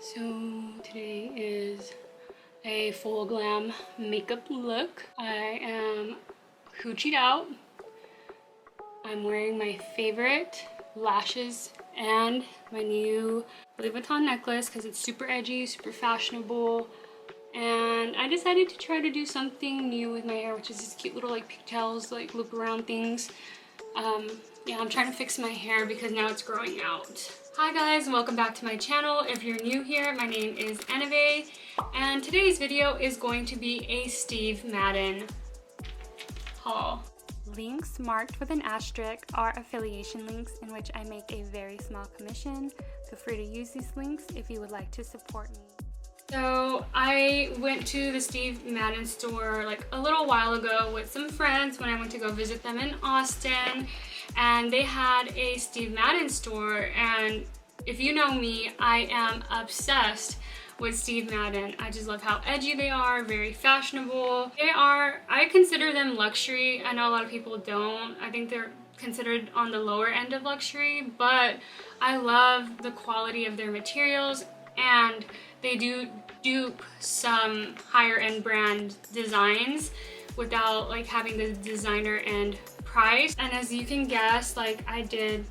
So today is a full glam makeup look. I am hoochied out. I'm wearing my favorite lashes and my new Louis Vuitton necklace because it's super edgy, super fashionable. And I decided to try to do something new with my hair, which is these cute little like pigtails, like loop around things. Yeah, I'm trying to fix my hair because now it's growing out. Hi guys, and welcome back to my channel. If you're new here, my name is Anave, and today's video is going to be a Steve Madden haul. Links marked with an asterisk are affiliation links in which I make a very small commission. Feel free to use these links if you would like to support me. So I went to the Steve Madden store like a little while ago with some friends when I went to go visit them in Austin, and they had a Steve Madden store, and if you know me, I am obsessed with Steve Madden. I just love how edgy they are, very fashionable. I consider them luxury. I know a lot of people don't. I think they're considered on the lower end of luxury, but I love the quality of their materials, and they do dupe some higher end brand designs without like having the designer end price. And as you can guess, like I did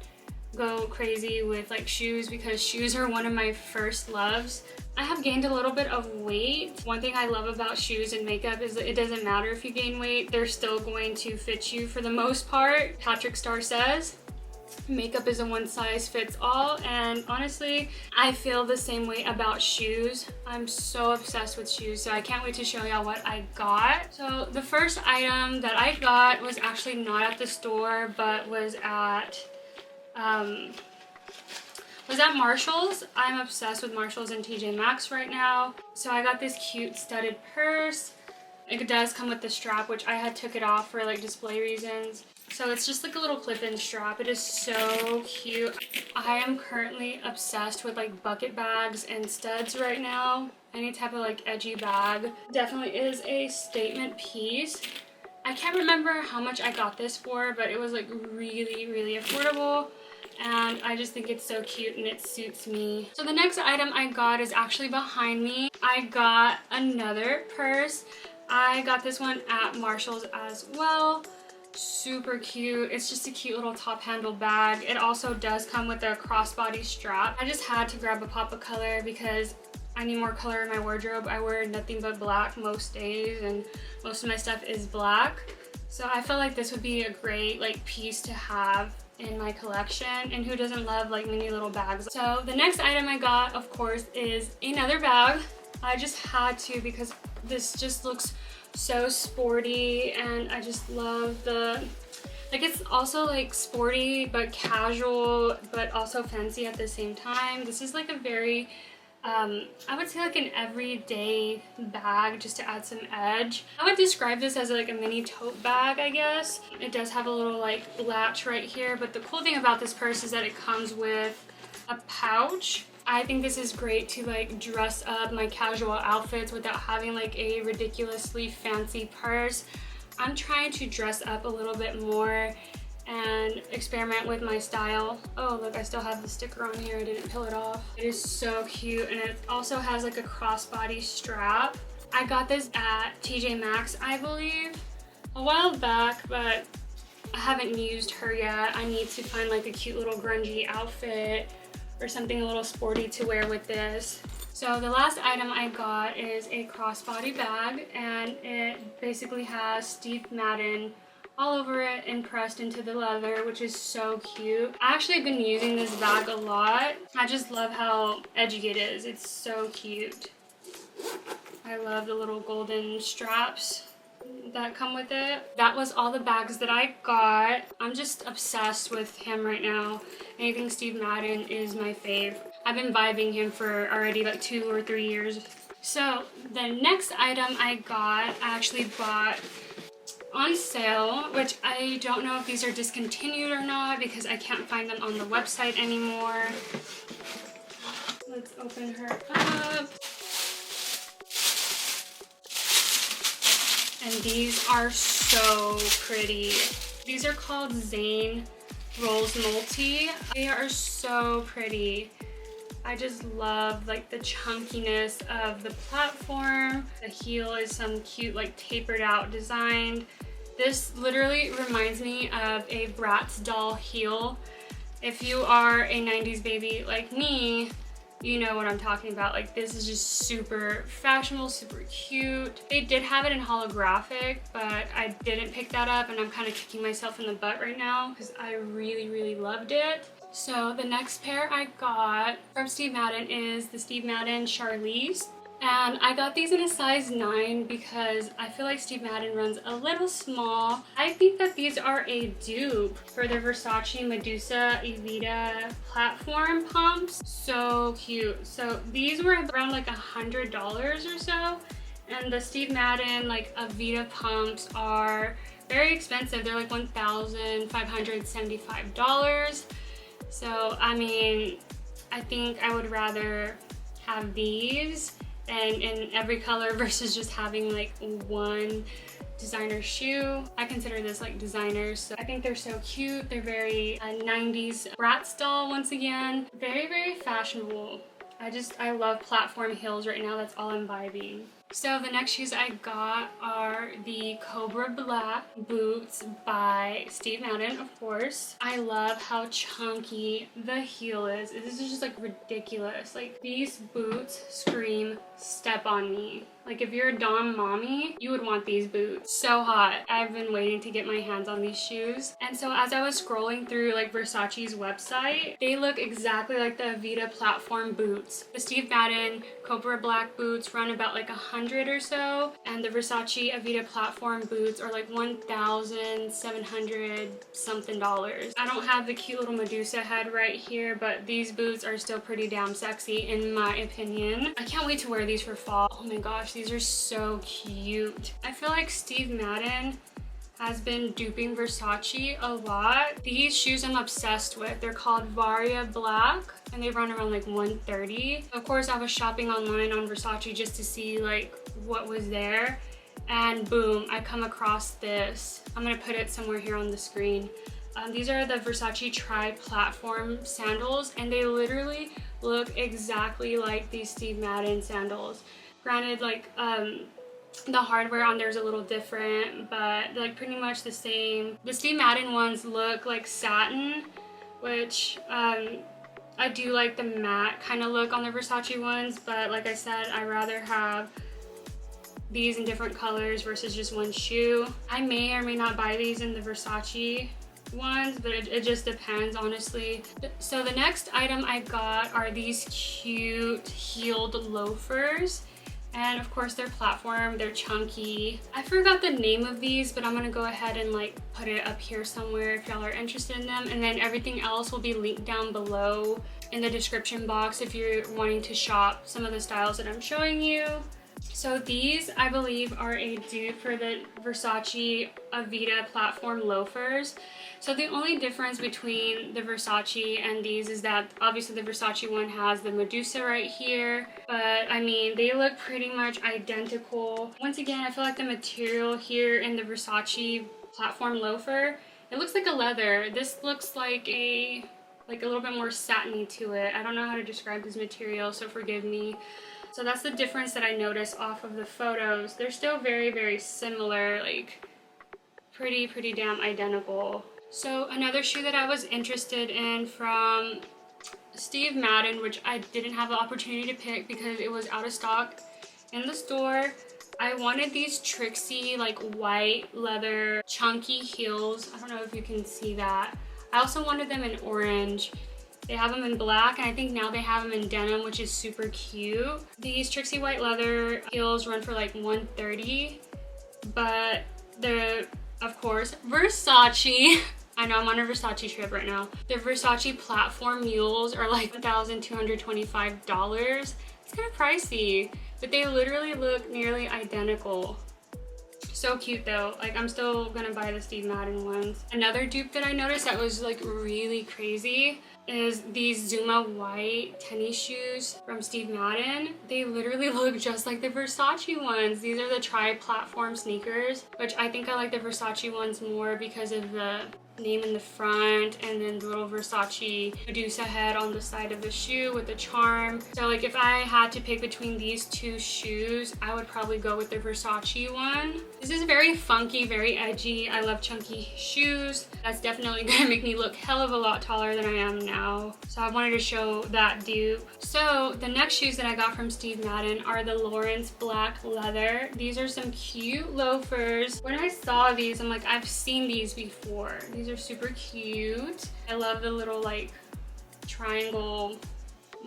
go crazy with like shoes because shoes are one of my first loves. I have gained a little bit of weight. One thing I love about shoes and makeup is that it doesn't matter if you gain weight, they're still going to fit you for the most part. Patrick Starr says makeup is a one size fits all, and honestly I feel the same way about shoes. I'm so obsessed with shoes, so I can't wait to show y'all what I got. So the first item that I got was actually not at the store, but was at Marshall's. I'm obsessed with Marshall's and TJ Maxx right now. So I got this cute studded purse. It does come with the strap, which I had took it off for like display reasons. So it's just like a little clip-in strap. It is so cute. I am currently obsessed with like bucket bags and studs right now. Any type of like edgy bag. Definitely is a statement piece. I can't remember how much I got this for, but it was like really affordable. And I just think it's so cute and it suits me. So the next item I got is actually behind me. I got another purse. I got this one at Marshall's as well. Super cute. It's just a cute little top handle bag. It also does come with a crossbody strap. I just had to grab a pop of color because I need more color in my wardrobe. I wear nothing but black most days, and most of my stuff is black. So I felt like this would be a great like piece to have in my collection, and who doesn't love like mini little bags. So the next item I got, of course, is another bag. I just had to because this just looks so sporty, and I just love the like, it's also like sporty but casual but also fancy at the same time. This is like a very I would say like an everyday bag just to add some edge. I would describe this as like a mini tote bag, I guess. It does have a little like latch right here, but the cool thing about this purse is that it comes with a pouch. I think this is great to like dress up my casual outfits without having like a ridiculously fancy purse. I'm trying to dress up a little bit more and experiment with my style. Oh look, I still have the sticker on here. I didn't peel it off. It is so cute, and it also has like a crossbody strap. I got this at TJ Maxx, I believe, a while back, but I haven't used her yet. I need to find like a cute little grungy outfit or something a little sporty to wear with this. So the last item I got is a crossbody bag, and it basically has Steve Madden all over it and pressed into the leather, which is so cute. I actually been using this bag a lot. I just love how edgy it is. It's so cute. I love the little golden straps that come with it. That was all the bags that I got. I'm just obsessed with him right now. Anything Steve Madden is my fave. I've been vibing him for already like 2 or 3 years. So the next item I got, I actually bought on sale, which I don't know if these are discontinued or not because I can't find them on the website anymore. Let's open her up. And these are so pretty. These are called ZAYNE Rolls Multi. They are so pretty. I just love like the chunkiness of the platform. The heel is some cute like tapered out design. This literally reminds me of a Bratz doll heel. If you are a 90s baby like me, you know what I'm talking about. Like, this is just super fashionable, super cute. They did have it in holographic, but I didn't pick that up, and I'm kind of kicking myself in the butt right now because I really loved it. So the next pair I got from Steve Madden is the Steve Madden CHARLIZE. And I got these in a size 9 because I feel like Steve Madden runs a little small. I think that these are a dupe for the Versace Medusa Evita platform pumps. So cute. So these were around like $100 or so. And the Steve Madden like Evita pumps are very expensive. They're like $1,575. So I mean, I think I would rather have these and in every color versus just having like one designer shoe. I consider this like designers, so I think they're so cute. They're very 90s Bratz doll once again. Very fashionable. I love platform heels right now. That's all I'm vibing. So the next shoes I got are the Cobra Black boots by Steve Madden, of course. I love how chunky the heel is. This is just like ridiculous. Like, these boots scream step on me. Like, if you're a Dom mommy, you would want these boots. So hot. I've been waiting to get my hands on these shoes. And so as I was scrolling through like Versace's website, they look exactly like the Evita platform boots. The Steve Madden Cobra Black boots run about like $100 or so, and the Versace Evita platform boots are like $1,700 something. I don't have the cute little Medusa head right here, but these boots are still pretty damn sexy in my opinion. I can't wait to wear these for fall. Oh my gosh, these are so cute. I feel like Steve Madden has been duping Versace a lot. These shoes I'm obsessed with. They're called VARIA Black, and they run around like $130. Of course, I was shopping online on Versace just to see like what was there, and boom, I come across this. I'm gonna put it somewhere here on the screen. These are the Versace tri-platform sandals, and they literally look exactly like these Steve Madden sandals. Granted, like the hardware on there is a little different, but they're like pretty much the same. The Steve Madden ones look like satin, which I do like the matte kind of look on the Versace ones, but like I said, I rather have these in different colors versus just one shoe. I may or may not buy these in the Versace ones, but it just depends, honestly. So the next item I got are these cute heeled loafers. And of course, they're platform, they're chunky. I forgot the name of these, but I'm gonna go ahead and like put it up here somewhere if y'all are interested in them. And then everything else will be linked down below in the description box if you're wanting to shop some of the styles that I'm showing you. So these, I believe, are a dupe for the Versace Evita platform loafers. So the only difference between the Versace and these is that obviously the Versace one has the Medusa right here, but I mean, they look pretty much identical. Once again, I feel like the material here in the Versace platform loafer, it looks like a leather. This looks like a little bit more satiny to it. I don't know how to describe this material, so forgive me. So that's the difference that I noticed off of the photos. They're still very similar, like pretty damn identical. So another shoe that I was interested in from Steve Madden, which I didn't have the opportunity to pick because it was out of stock in the store. I wanted these TRIXIE like white leather chunky heels. I don't know if you can see that. I also wanted them in orange. They have them in black, and I think now they have them in denim, which is super cute. These TRIXIE white leather heels run for like $130, but they're, of course, Versace. I know I'm on a Versace trip right now. The Versace platform mules are like $1,225. It's kind of pricey, but they literally look nearly identical. So cute though. Like, I'm still gonna buy the Steve Madden ones. Another dupe that I noticed that was like really crazy is these ZUME white tennis shoes from Steve Madden. They literally look just like the Versace ones. These are the tri-platform sneakers, which I think I like the Versace ones more because of the name in the front, and then the little Versace Medusa head on the side of the shoe with the charm. So like if I had to pick between these two shoes, I would probably go with the Versace one. This is very funky, very edgy. I love chunky shoes. That's definitely gonna make me look hell of a lot taller than I am now. So I wanted to show that dupe. So the next shoes that I got from Steve Madden are the Lawrence black leather. These are some cute loafers. When I saw these, I'm like, I've seen these before. These are super cute. I love the little like triangle,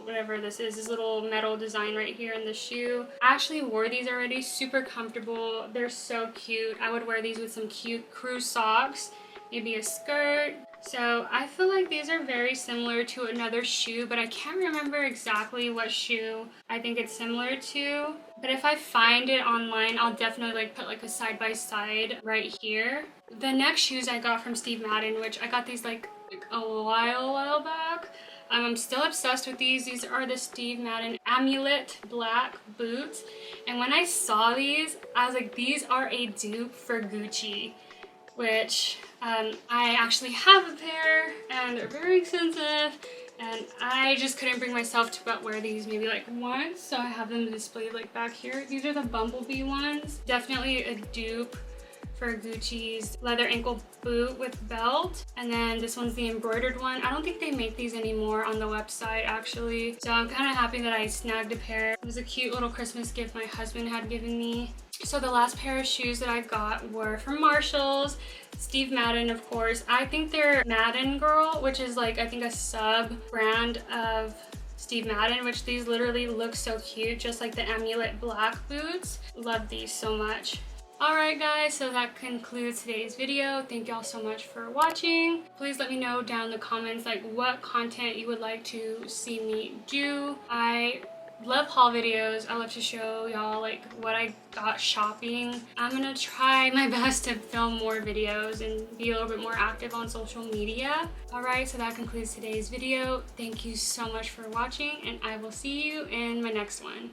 whatever this is, this little metal design right here in the shoe. I actually wore these already, super comfortable. They're so cute. I would wear these with some cute crew socks, maybe a skirt. So I feel like these are very similar to another shoe, but I can't remember exactly what shoe I think it's similar to. But if I find it online, I'll definitely like put like a side by side right here. The next shoes I got from Steve Madden, which I got these like a while back. I'm still obsessed with these. These are the Steve Madden AMULET black boots. And when I saw these, I was like, these are a dupe for Gucci, which I actually have a pair and they're very expensive. And I just couldn't bring myself to but wear these maybe like once. So I have them displayed like back here. These are the Bumblebee ones. Definitely a dupe for Gucci's leather ankle boot with belt. And then this one's the embroidered one. I don't think they make these anymore on the website actually. So I'm kind of happy that I snagged a pair. It was a cute little Christmas gift my husband had given me. So the last pair of shoes that I got were from Marshalls. Steve Madden, of course. I think they're Madden Girl, which is like, I think a sub brand of Steve Madden, which these literally look so cute, just like the AMULET black boots. Love these so much. Alright guys, so that concludes today's video. Thank y'all so much for watching. Please let me know down in the comments like what content you would like to see me do. I love haul videos. I love to show y'all like what I got shopping. I'm gonna try my best to film more videos and be a little bit more active on social media. Alright, so that concludes today's video. Thank you so much for watching and I will see you in my next one.